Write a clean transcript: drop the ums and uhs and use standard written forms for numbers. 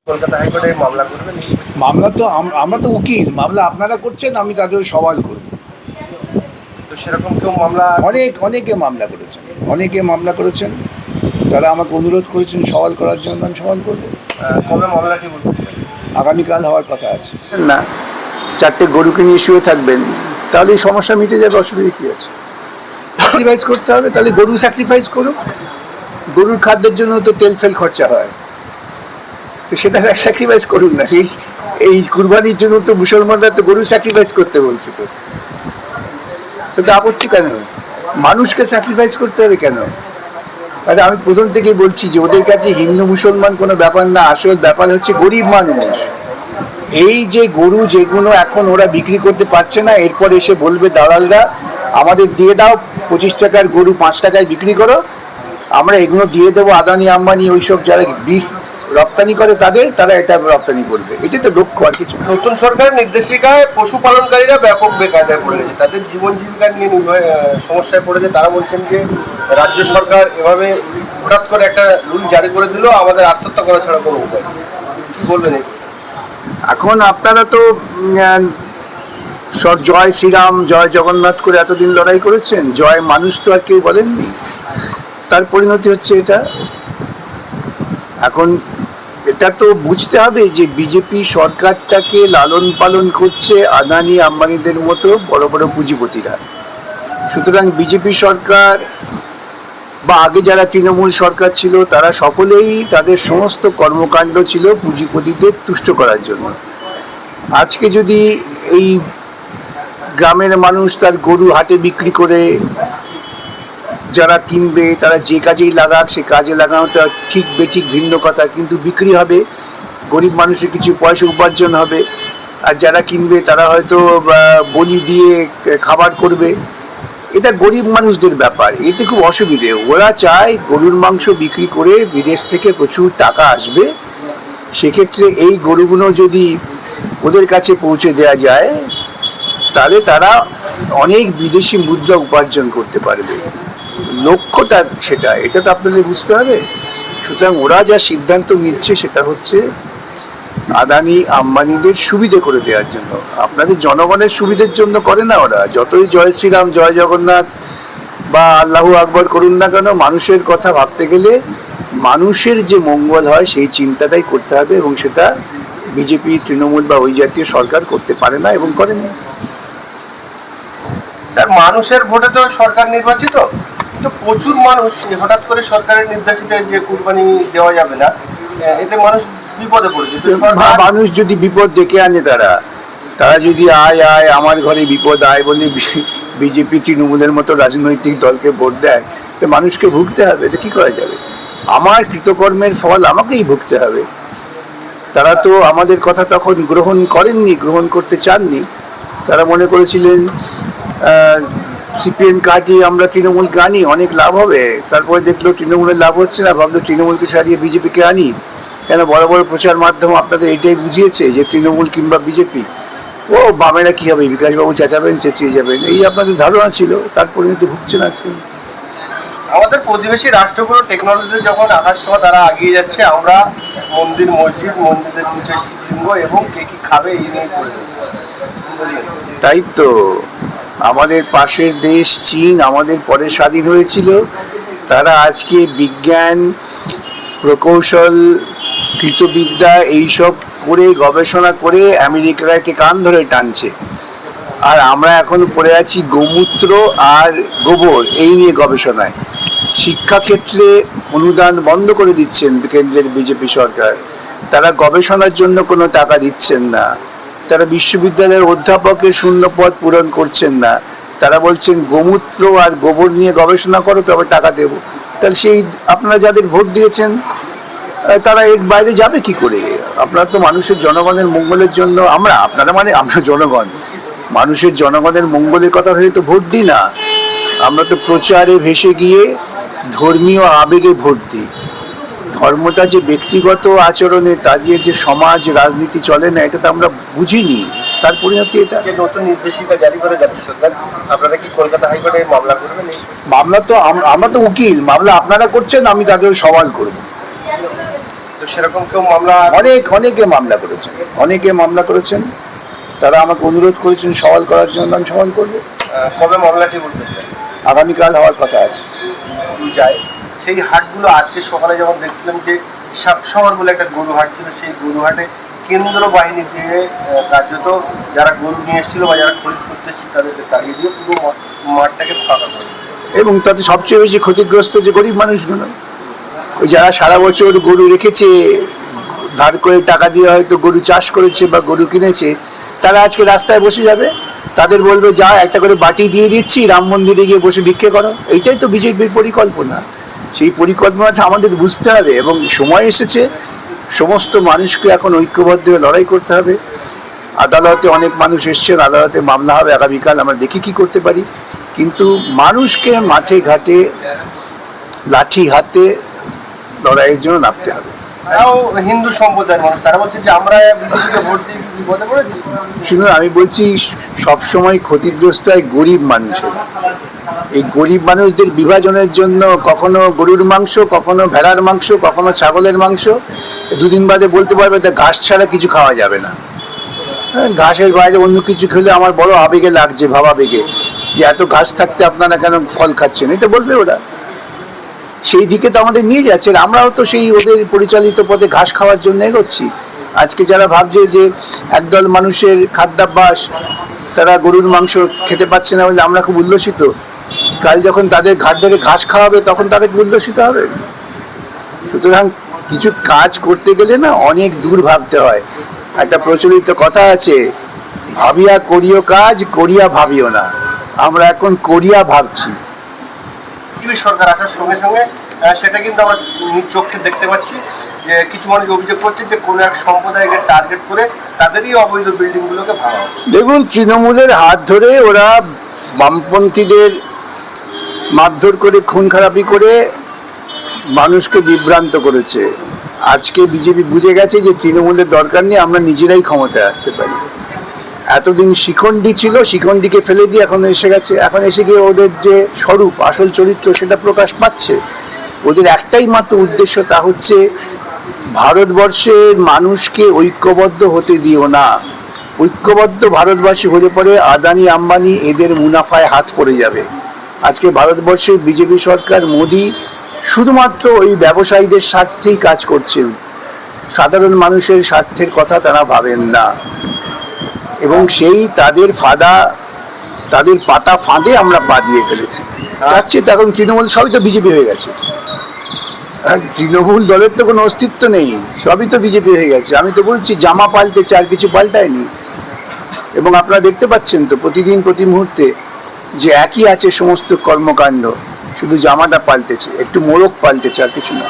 কলকাতা হাইকোর্টে মামলা করবেন? মামলা তো আমরা তো উকিল, মামলা আপনারা করছেন, আমি তাদের সওয়াল করব। তো সেরকম কেউ মামলা? অনেকে মামলা করেছেন, তারা আমাকে অনুরোধ করেছেন সওয়াল করার জন্য, আমি সওয়াল করবো। কবে মামলাটি বলতেছেন? আগামীকাল হওয়ার কথা আছে। না, 4টে গরুকে নিয়ে শুয়ে থাকবেন, তাহলে এই সমস্যা মিটে যাবে, অসুবিধা কী আছে? স্যাক্রিফাইস করতে হবে, তাহলে গরু স্যাক্রিফাইস করুক। গরুর খাদ্যের জন্য তো তেল ফেল খরচা হয়, তো সেটা স্যাক্রিফাইস করুন না। এই কুরবানির জন্য তো মুসলমানরা তো গরু স্যাক্রিফাইস করতে বলছে, তো আপত্তি কেন? মানুষকে স্যাক্রিফাইস করতে হবে কেন? আরে আমি প্রথম থেকেই বলছি যে ওদের কাছে হিন্দু মুসলমান কোনো ব্যাপার না, আসল ব্যাপার হচ্ছে গরিব মানুষ। এই যে গরু যেগুলো এখন ওরা বিক্রি করতে পারছে না, এরপর এসে বলবে দালালরা আমাদের দিয়ে দাও, 25 টাকার গরু 5 টাকায় বিক্রি করো, আমরা এগুলো দিয়ে দেবো আদানি আম্বানি ওইসব যারা বিফ রপ্তানি করে তারা এটা রপ্তানি করবে। এটাই তো লক্ষ্য, আর কিছু। নতুন সরকারের নির্দেশিকায় পশুপালনকারীরা ব্যাপক বেকায়দায় পড়েছে, তাদের জীবন জীবিকা নিয়ে সমস্যায় পড়েছে। তারা বলছেন যে রাজ্য সরকার এভাবে হঠাৎ করে একটা রুল জারি করে দিল, আমাদের আত্মহত্যা করা ছাড়া কোনো উপায় কি বলবেন? এখন আপনারা তো জয় শ্রীরাম জয় জগন্নাথ করে এতদিন লড়াই করেছেন, জয় মানুষ তো আর কেউ বলেননি, তার পরিণতি হচ্ছে এটা। এখন এটা তো বুঝতে হবে যে বিজেপি সরকারটাকে লালন পালন করছে আদানি আম্বানিদের মতো বড় বড় পুঁজিপতিরা। সুতরাং বিজেপি সরকার বা আগে যারা তৃণমূল সরকার ছিল, তারা সকলেই তাদের সমস্ত কর্মকাণ্ড ছিল পুঁজিপতিদের তুষ্ট করার জন্য। আজকে যদি এই গ্রামের মানুষ তার গরু হাটে বিক্রি করে, যারা কিনবে তারা যে কাজেই লাগাক, সে কাজে লাগানোটা ঠিক বেঠিক ভিন্ন কথা, কিন্তু বিক্রি হবে, গরিব মানুষের কিছু পয়সা উপার্জন হবে। আর যারা কিনবে তারা হয়তো বলি দিয়ে খাবার করবে। এটা গরিব মানুষদের ব্যাপার, এতে খুব অসুবিধে। ওরা চায় গরুর মাংস বিক্রি করে বিদেশ থেকে প্রচুর টাকা আসবে, সেক্ষেত্রে এই গরুগুলো যদি ওদের কাছে পৌঁছে দেওয়া যায়, তাহলে তারা অনেক বিদেশি মুদ্রা উপার্জন করতে পারবে। লক্ষ্যটা সেটা, এটা তো আপনাদের বুঝতে হবে। সুতরাং ওরা যা সিদ্ধান্ত নিচ্ছে সেটা হচ্ছে আদানি আম্বানিদের সুবিধে করে দেওয়ার জন্য, আপনাদের জনগণের সুবিধের জন্য করে না ওরা। যতই জয় শ্রীরাম জয় জগন্নাথ বা আল্লাহু আকবর করুন না কেন, মানুষের কথা ভাবতে গেলে মানুষের যে মঙ্গল হয় সেই চিন্তাটাই করতে হবে, এবং সেটা বিজেপি তৃণমূল বা ওই জাতীয় সরকার করতে পারে না এবং করেনি। মানুষের ভোটে তো সরকার নির্বাচিত, কিন্তু প্রচুর মানুষ হঠাৎ করে সরকারের নির্দেশিত যে কুরবানি দেওয়া যাবে না, এতে মানুষ বিপদে পড়েছে। মানুষ যদি বিপদ ডেকে আনে, তারা যদি আয় আমার ঘরে বিপদ আয় বলে বিজেপি তৃণমূলের মতো রাজনৈতিক দলকে ভোট দেয়, তো মানুষকে ভুগতে হবে। এটা কি করা যাবে? আমার কৃতকর্মের ফল আমাকেই ভুগতে হবে। তারা তো আমাদের কথা তখন গ্রহণ করতে চাননি। তারা মনে করেছিলেন সিপিএম কাটিয়ে আমরা তৃণমূলকে আনি, অনেক লাভ হবে। তারপরে দেখলো তৃণমূলের লাভ হচ্ছে না, ভাবলো তৃণমূলকে সারিয়ে বিজেপিকে আনি। কেন? বড় বড় প্রচার মাধ্যম আপনাদের এটাই বুঝিয়েছে যে তৃণমূল কিংবা বিজেপি, ও বামেরা কি হবে, বিকাশবাবু চেঁচাবেন, চেঁচিয়ে যাবেন, এই আপনাদের ধারণা ছিল। তার পরিণতি ভুগছেন আজকে। আমাদের প্রতিবেশী রাষ্ট্রগুলো টেকনোলজিতে যখন আকাশ ছোঁয়া তারা এগিয়ে যাচ্ছে, আমরা মন্দির মসজিদ, মন্দিরের নিচে শিবলিঙ্গ এবং কে কি খাবে এই নিয়ে পড়ে যাচ্ছে। তাই তো আমাদের পাশের দেশ চীন আমাদের পরে স্বাধীন হয়েছিল, তারা আজকে বিজ্ঞান প্রকৌশল কৃতবিদ্যা এইসব করে গবেষণা করে আমেরিকাকে কান ধরে টানছে। আর আমরা এখন পড়ে আছি গোমূত্র আর গোবর এই নিয়ে গবেষণায়। শিক্ষাক্ষেত্রে অনুদান বন্ধ করে দিচ্ছেন কেন্দ্রের বিজেপি সরকার, তারা গবেষণার জন্য কোনো টাকা দিচ্ছেন না। তারা বিশ্ববিদ্যালয়ের অধ্যাপকের শূন্য পদ পূরণ করছেন না। তারা বলছেন গোমূত্র আর গোবর নিয়ে গবেষণা করো, তবে টাকা দেব। তাহলে সেই আপনারা যাদের ভোট দিয়েছেন তারা এর বাইরে যাবে কি করে? আপনারা তো মানুষের জনগণের মঙ্গলের জন্য, আপনারা মানে আমরা জনগণ, মানুষের জনগণের মঙ্গলের কথা ভেবে তো ভোট দিই না। আমরা তো প্রচারে ভেসে গিয়ে ধর্মীয় আবেগে ভোট দিই। ধর্মটা যে ব্যক্তিগত আচরণে, তা দিয়ে যে সমাজ রাজনীতি চলে না, এটা তো আমরা বুঝিনি। তার পরিণতি এটা। নতুন নির্দেশিকা জারি করে যাচ্ছে সরকার, আপনারা কি কলকাতা হাইকোর্টে মামলা করবেন? মামলা তো আমরা তো উকিল, মামলা আপনারা করছেন, আমি তাদের সওয়াল করব। তো তো সেরকম কেউ মামলা অনেকে মামলা করেছেন। তারা আমাকে অনুরোধ করেছেন সওয়াল করার জন্য, আমি সওয়াল করবো। কবে মামলাটি বলতেছেন? আগামীকাল হওয়ার কথা আছে। যায় সেই হাটগুলো আজকে সকালে যখন দেখছিলাম যে সাতশহর বলে একটা গরু হাট ছিল, সেই গরু হাটে কেন্দ্র বাহিনী দিয়ে কার্যত যারা গরু নিয়ে এসেছিল বা যারা খরিদ করতে এসেছিল তাদেরকে তাড়িয়ে দিয়ে পুরো মাঠটাকে ফাঁকা করে। এবং তাতে সবচেয়ে বেশি ক্ষতিগ্রস্ত যে গরিব মানুষগুলো, ওই যারা সারা বছর গরু রেখেছে, ধার করে টাকা দিয়ে হয়তো গরু চাষ করেছে বা গরু কিনেছে, তারা আজকে রাস্তায় বসে যাবে। তাদের বলবে যা একটা করে বাটি দিয়ে দিচ্ছি, রাম মন্দিরে গিয়ে বসে ভিক্ষে করো। এইটাই তো বিজেপির পরিকল্পনা। সেই পরিকল্পনাটা আমাদের বুঝতে হবে এবং সময় এসেছে সমস্ত মানুষকে এখন ঐক্যবদ্ধ হয়ে লড়াই করতে হবে। আদালতে অনেক মানুষ এসছেন, আদালতে মামলা হবে আগামীকাল, আমরা দেখি কি করতে পারি। কিন্তু মানুষকে মাঠে ঘাটে লাঠি হাতে লড়াইয়ের জন্য নামতে হবে। তারাও হিন্দু সম্প্রদায়ের মানুষ, তারা বলছে যে আমরা বিজেপিকে ভোট দিয়ে বিপদে পড়েছি। শুনুন, আমি বলছি সবসময় ক্ষতিগ্রস্ত হয় গরিব মানুষের। এই গরিব মানুষদের বিভাজনের জন্য কখনো গরুর মাংস, কখনো ভেড়ার মাংস, কখনো ছাগলের মাংস, দুদিন বাদে বলতে পারবে তা ঘাস ছাড়া কিছু খাওয়া যাবে না। হ্যাঁ, ঘাসের বাইরে অন্য কিছু খেলে আমার বড় আবেগে লাগছে, ভাবাবেগে, যে এত ঘাস থাকতে আপনারা কেন ফল খাচ্ছেন, এটা বলবে ওরা। সেই দিকে তো আমাদের নিয়ে যাচ্ছে, আমরাও তো সেই ওদের পরিচালিত পথে ঘাস খাওয়ার জন্য এগোচ্ছি। আজকে যারা ভাবছে যে একদল মানুষের খাদ্যাভ্যাস, তারা গরুর মাংস খেতে পাচ্ছে না বলে আমরা খুব উল্লসিত, কাল যখন তাদের ঘাট ধরে ঘাস খাওয়াবে তখন তাদের উল্লসিত হবে। সুতরাং কিছু কাজ করতে গেলে না অনেক দূর ভাবতে হয়। একটা প্রচলিত কথা আছে, ভাবিয়া করিও কাজ, করিয়া ভাবিও না। আমরা এখন করিয়া ভাবছি। সরকার আসার সঙ্গে সঙ্গে সেটা কিন্তু আমরা নিজ চোখে দেখতে পাচ্ছি যে কিছু মানুষ অভিযোগ করছে যে কোনো এক সম্প্রদায়কে টার্গেট করে তাদেরই অবৈধ বিল্ডিংগুলোকে ভাঙা। দেখুন, তৃণমূলের হাত ধরে ওরা বামপন্থীদের মারধর করে, খুন খারাপি করে মানুষকে বিভ্রান্ত করেছে। আজকে বিজেপি বুঝে গেছে যে তৃণমূলের দরকার নেই, আমরা নিজেরাই ক্ষমতায় আসতে পারি। এতদিন শিখণ্ডী ছিল, শিখণ্ডীকে ফেলে দিয়ে এখন এসে গেছে। এখন এসে গিয়ে ওদের যে স্বরূপ, আসল চরিত্র, সেটা প্রকাশ পাচ্ছে। ওদের একটাই মাত্র উদ্দেশ্য, তা হচ্ছে ভারতবর্ষের মানুষকে ঐক্যবদ্ধ হতে দিও না। ঐক্যবদ্ধ ভারতবাসী হলে পরে আদানি আম্বানি এদের মুনাফায় হাত পড়ে যাবে। আজকে ভারতবর্ষের বিজেপি সরকার, মোদি শুধুমাত্র ওই ব্যবসায়ীদের স্বার্থেই কাজ করছেন, সাধারণ মানুষের স্বার্থের কথা তারা ভাবেন না। এবং সেই তাদের পাতা ফাঁদে আমরা পা দিয়ে ফেলেছি। যাচ্ছে এখন তৃণমূল, সবই তো বিজেপি হয়ে গেছে। তৃণমূল দলের তো কোনো অস্তিত্ব নেই, সবই তো বিজেপি হয়ে গেছে। আমি তো বলছি জামা পাল্টেছে, আর কিছু পাল্টায়নি। এবং আপনারা দেখতে পাচ্ছেন তো প্রতিদিন প্রতি মুহূর্তে যে একই আছে সমস্ত কর্মকাণ্ড, শুধু জামাটা পাল্টেছে, একটু মোড়ক পাল্টেছে, আর কিছু না।